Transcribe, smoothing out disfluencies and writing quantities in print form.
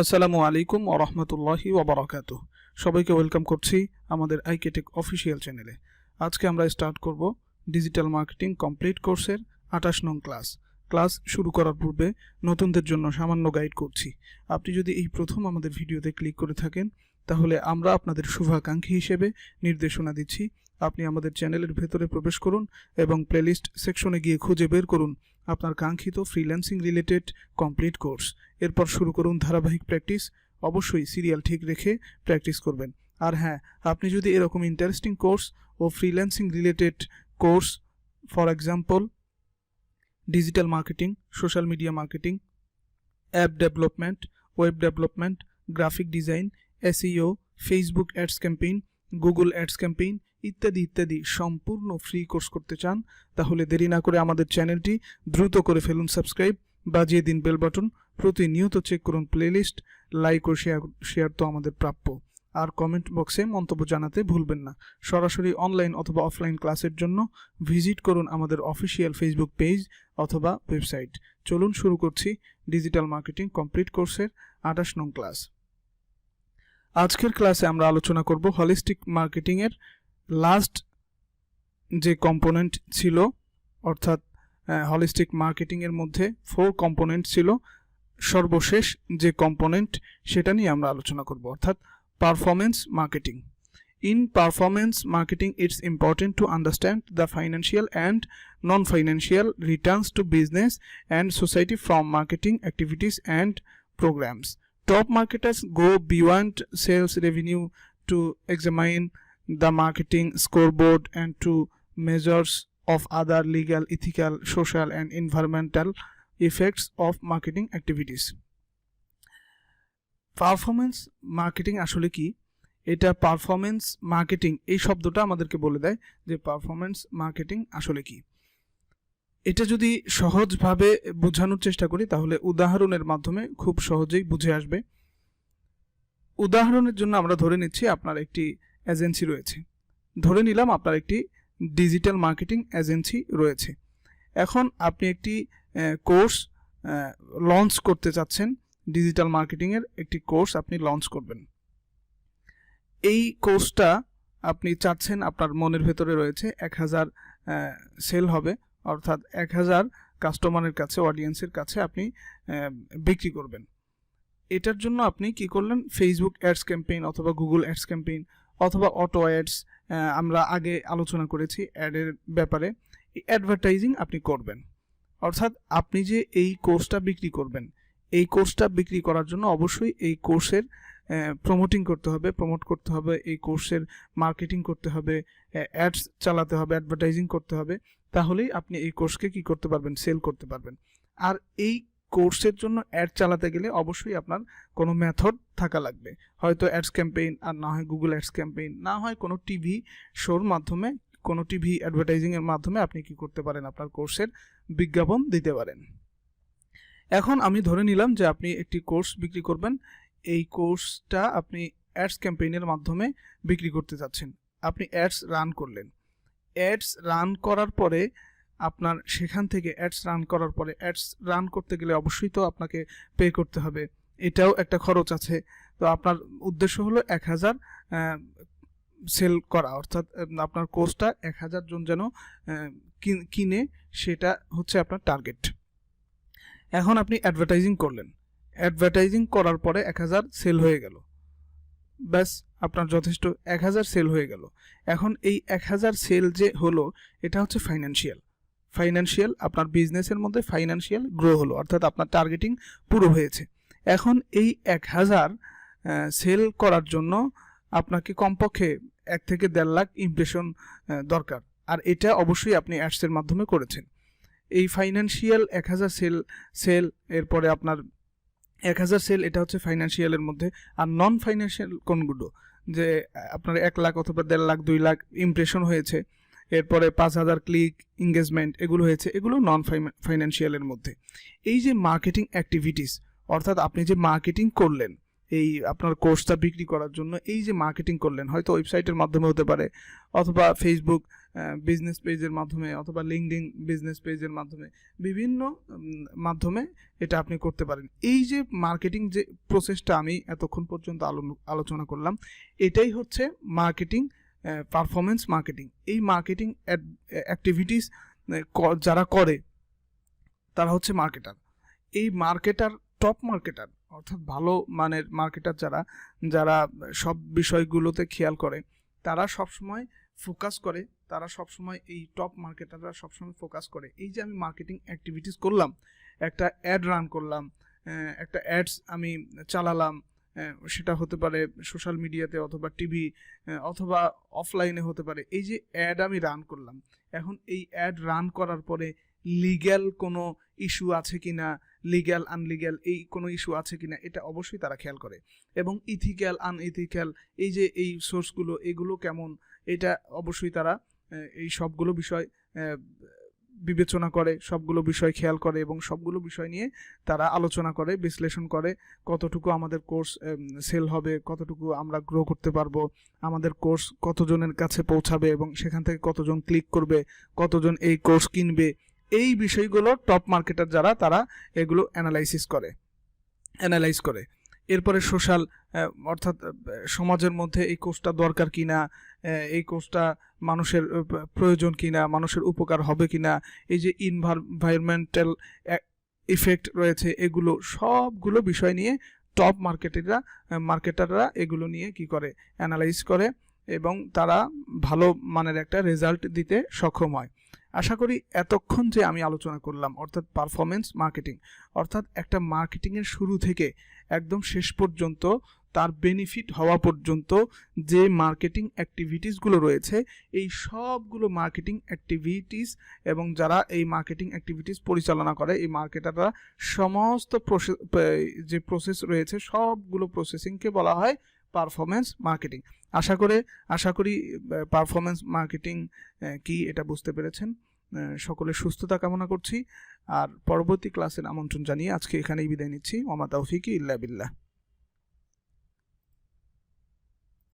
আসসালামু আলাইকুম ওয়া রাহমাতুল্লাহি ওয়া বারাকাতুহু। সবাইকে ওয়েলকাম করছি আমাদের আইকেটেক অফিসিয়াল চ্যানেলে। আজকে আমরা স্টার্ট করব ডিজিটাল মার্কেটিং কমপ্লিট কোর্সের 28 নং ক্লাস। ক্লাস শুরু করার পূর্বে নতুনদের জন্য সামান্য গাইড করছি। আপনি যদি এই প্রথম আমাদের ভিডিওতে ক্লিক করে থাকেন তাহলে আমরা আপনাদের শুভাকাঙ্ক্ষী হিসেবে নির্দেশনা দিচ্ছি। আপনি আমাদের চ্যানেলের ভেতরে প্রবেশ করুন এবং প্লেলিস্ট সেকশনে গিয়ে খুঁজে বের করুন আপনার কাঙ্ক্ষিত ফ্রিল্যান্সিং রিলেটেড কমপ্লিট কোর্স। এরপর শুরু করুন ধারাবাহিক প্র্যাকটিস। অবশ্যই সিরিয়াল ঠিক রেখে প্র্যাকটিস করবেন। আর হ্যাঁ, আপনি যদি এরকম ইন্টারেস্টিং কোর্স ও freelancing related course, for example digital marketing, social media marketing, app development, web development, graphic design, SEO, Facebook ads campaign, Google ads campaign ইত্যাদি ইত্যাদি সম্পূর্ণ ফ্রি কোর্স করতে চান তাহলে দেরি না করে আমাদের চ্যানেলটি দ্রুত করে ফেলুন সাবস্ক্রাইব, বাজিয়ে দিন বেল বাটন, প্রতিনিয়ত চেক করুন প্লেলিস্ট, লাইক ও শেয়ার তো আমাদের প্রাপ্য। আর কমেন্ট বক্সে মন্তব্য জানাতে ভুলবেন না। সরাসরি অনলাইন অথবা অফলাইন ক্লাসের জন্য ভিজিট করুন আমাদের অফিসিয়াল ফেসবুক পেজ অথবা ওয়েবসাইট। চলুন শুরু করছি ডিজিটাল মার্কেটিং কমপ্লিট কোর্সের 28 নং ক্লাস। আজকের ক্লাসে আমরা আলোচনা করব হলিস্টিক মার্কেটিংয়ের লাস্ট যে কম্পোনেন্ট ছিল, অর্থাৎ হলিস্টিক মার্কেটিংয়ের মধ্যে 4 কম্পোনেন্ট ছিল, সর্বশেষ যে কম্পোনেন্ট সেটা নিয়ে আমরা আলোচনা করব, অর্থাৎ performance marketing. In performance marketing, it's important to understand the financial and non-financial returns to business and society from marketing activities and programs. Top marketers go beyond sales revenue to examine the marketing scoreboard and to measures of other legal, ethical, social and environmental effects of marketing activities. Performance marketing আসলে কি? এটা performance marketing এই শব্দটা আমাদেরকে বলে দেয় যে performance marketing আসলে কি। এটা যদি সহজভাবে বোঝানোর চেষ্টা করি তাহলে উদাহরণের মাধ্যমে খুব সহজেই বুঝে আসবে। উদাহরণের জন্য আমরা ধরে নিচ্ছি আপনার একটি এজেন্সি রয়েছে। ধরে নিলাম আপনার একটি ডিজিটাল মার্কেটিং এজেন্সি রয়েছে। এখন আপনি একটি কোর্স লঞ্চ করতে চাচ্ছেন, ডিজিটাল মার্কেটিংয়ের একটি কোর্স আপনি লঞ্চ করবেন। এই কোর্সটা আপনি চাচ্ছেন, আপনার মনের ভেতরে রয়েছে 1000 সেল হবে, অর্থাৎ 1000 কাস্টমারের কাছে, অডিয়েন্সের কাছে আপনি বিক্রি করবেন। এটার জন্য আপনি কি করলেন? ফেসবুক অ্যাডস ক্যাম্পেইন অথবা গুগল অ্যাডস ক্যাম্পেইন অথবা অটো অ্যাডস, আমরা আগে আলোচনা করেছি অ্যাডের ব্যাপারে। অ্যাডভার্টাইজিং আপনি করবেন। অর্থাৎ আপনি যে এই কোর্সটা বিক্রি করবেন, এই কোর্সটা বিক্রি করার জন্য অবশ্যই এই কোর্সের প্রমোট করতে হবে, এই কোর্সের মার্কেটিং করতে হবে, অ্যাডস চালাতে হবে, অ্যাডভার্টাইজিং করতে হবে। তাহলেই আপনি এই কোর্সকে কি করতে পারবেন? সেল করতে পারবেন। আর এই কোর্সের জন্য অ্যাড চালাতে গেলে অবশ্যই আপনার কোনো মেথড থাকা লাগবে। হয়তো অ্যাডস ক্যাম্পেইন, আর না হয় গুগল অ্যাডস ক্যাম্পেইন, না হয় কোনো টিভি শোর মাধ্যমে, কোনো টিভি অ্যাডভার্টাইজিংয়ের মাধ্যমে আপনি কি করতে পারেন? আপনার কোর্সের বিজ্ঞাপন দিতে পারেন। এখন আমি ধরে নিলাম যে আপনি একটি কোর্স বিক্রি করবেন। এই কোর্সটা আপনি অ্যাডস ক্যাম্পেইনের মাধ্যমে বিক্রি করতে যাচ্ছেন। আপনি অ্যাডস রান করলেন। অ্যাডস রান করার পরে আপনার সেখান থেকে অ্যাডস রান করতে গেলে অবশ্যই তো আপনাকে পে করতে হবে, এটাও একটা খরচ আছে। তো আপনার উদ্দেশ্য হলো 1000 সেল করা, অর্থাৎ আপনার কোর্সটা 1000 জন যেন কিনে, সেটা হচ্ছে আপনার টার্গেট। এখন আপনি অ্যাডভার্টাইজিং করলেন। অ্যাডভার্টাইজিং করার পরে 1000 সেল হয়ে গেল, ব্যাস আপনার যথেষ্ট, 1000 সেল হয়ে গেল। এখন এই 1000 সেল যে হলো, এটা হচ্ছে ফাইন্যান্সিয়াল আপনার বিজনেসের মধ্যে ফাইন্যান্সিয়াল গ্রো হলো, অর্থাৎ আপনার টার্গেটিং পুরো হয়েছে। এখন এই 1000 সেল করার জন্য আপনাকে কমপক্ষে 1 থেকে 1.5 লাখ ইমপ্রেশন দরকার, আর এটা অবশ্যই আপনি অ্যাডসের মাধ্যমে করেছেন। এই ফাইন্যান্সিয়াল 1000 সেল এরপরে আপনার 1000 সেল, এটা হচ্ছে ফাইন্যান্সিয়ালের মধ্যে। আর নন ফাইন্যান্সিয়াল কোনগুলো? যে আপনার 1 লাখ অথবা 1.5 লাখ 2 লাখ ইমপ্রেশন হয়েছে, এরপরে 5000 ক্লিক, এঙ্গেজমেন্ট, এগুলো হয়েছে, এগুলো নন ফাইন্যান্সিয়ালের মধ্যে। এই যে মার্কেটিং অ্যাক্টিভিটিস, অর্থাৎ আপনি যে মার্কেটিং করলেন এই আপনার কোর্সটা বিক্রি করার জন্য, এই যে মার্কেটিং করলেন, হয়তো ওয়েবসাইটের মাধ্যমে হতে পারে অথবা ফেসবুক বিজনেস পেজের মাধ্যমে অথবা লিঙ্কডইন বিজনেস পেজের মাধ্যমে বিভিন্ন মাধ্যমে এটা আপনি করতে পারেন। এই যে মার্কেটিং যে প্রসেসটা আমি এতক্ষণ পর্যন্ত আলোচনা করলাম, এটাই হচ্ছে মার্কেটিং, পারফরমেন্স মার্কেটিং। এই মার্কেটিং অ্যাক্টিভিটিস যারা করে তারা হচ্ছে মার্কেটার। এই মার্কেটার, টপ মার্কেটার অর্থাৎ ভালো মানের মার্কেটার যারা সব বিষয়গুলোতে খেয়াল করে, তারা সবসময় ফোকাস করে, তারা সবসময় এই টপ মার্কেটাররা সবসময় ফোকাস করে এই যে আমি মার্কেটিং অ্যাক্টিভিটিস করলাম, একটা অ্যাড রান করলাম, একটা অ্যাডস আমি চালালাম, সেটা হতে পারে সোশ্যাল মিডিয়াতে অথবা টিভি অথবা অফলাইনে হতে পারে। এই যে অ্যাড আমি রান করলাম, এখন এই অ্যাড রান করার পরে লিগ্যাল কোনো ইস্যু আছে কিনা, লিগ্যাল আনলিগ্যাল এই কোনো ইস্যু আছে কিনা, এটা অবশ্যই তারা খেয়াল করে। এবং ইথিক্যাল আনইথিক্যাল এই যে এই সোর্সগুলো এগুলো কেমন, এটা অবশ্যই তারা এই সবগুলো বিষয় বিবেচনা করে, সবগুলো বিষয় খেয়াল করে এবং সবগুলো বিষয় নিয়ে তারা আলোচনা করে, বিশ্লেষণ করে, কতটুকু আমাদের কোর্স সেল হবে, কতটুকু আমরা গ্রো করতে পারবো, আমাদের কোর্স কতজনের কাছে পৌঁছাবে এবং সেখান থেকে কতজন ক্লিক করবে, কতজন এই কোর্স কিনবে। এই বিষয়গুলো টপ মার্কেটার যারা তারা এগুলো অ্যানালাইজ করে। এরপরে সোশ্যাল অর্থাৎ সমাজের মধ্যে এই কোর্সটা দরকার কিনা, এই কোর্সটা মানুষের প্রয়োজন কিনা, মানুষের উপকার হবে কিনা, এই যে এনভায়রনমেন্টাল ইফেক্ট রয়েছে, এগুলো সবগুলো বিষয় নিয়ে টপ মার্কেটাররা এগুলো নিয়ে কি করে, অ্যানালাইজ করে এবং তারা ভালো মানের একটা রেজাল্ট দিতে সক্ষম হয়। আশা করি এতক্ষণ যে আমি আলোচনা করলাম অর্থাৎ পারফরমেন্স মার্কেটিং, অর্থাৎ একটা মার্কেটিংয়ের শুরু থেকে একদম শেষ পর্যন্ত তার বেনিফিট হওয়া পর্যন্ত যে মার্কেটিং অ্যাক্টিভিটিসগুলো রয়েছে, এই সবগুলো মার্কেটিং অ্যাক্টিভিটিস এবং যারা এই মার্কেটিং অ্যাক্টিভিটিস পরিচালনা করে এই মার্কেটাররা সমস্ত যে প্রসেস রয়েছে সবগুলো প্রসেসিংকে বলা হয় পারফরমেন্স মার্কেটিং। আশা করি পারফরমেন্স মার্কেটিং কি এটা বুঝতে পেরেছেন। সকলের সুস্থতা কামনা করছি আর পরবর্তী ক্লাসের আমন্ত্রণ জানিয়ে আজকে এখানেই বিদায় নিচ্ছি। ওমা তাওফিকি ইল্লা বিল্লাহ।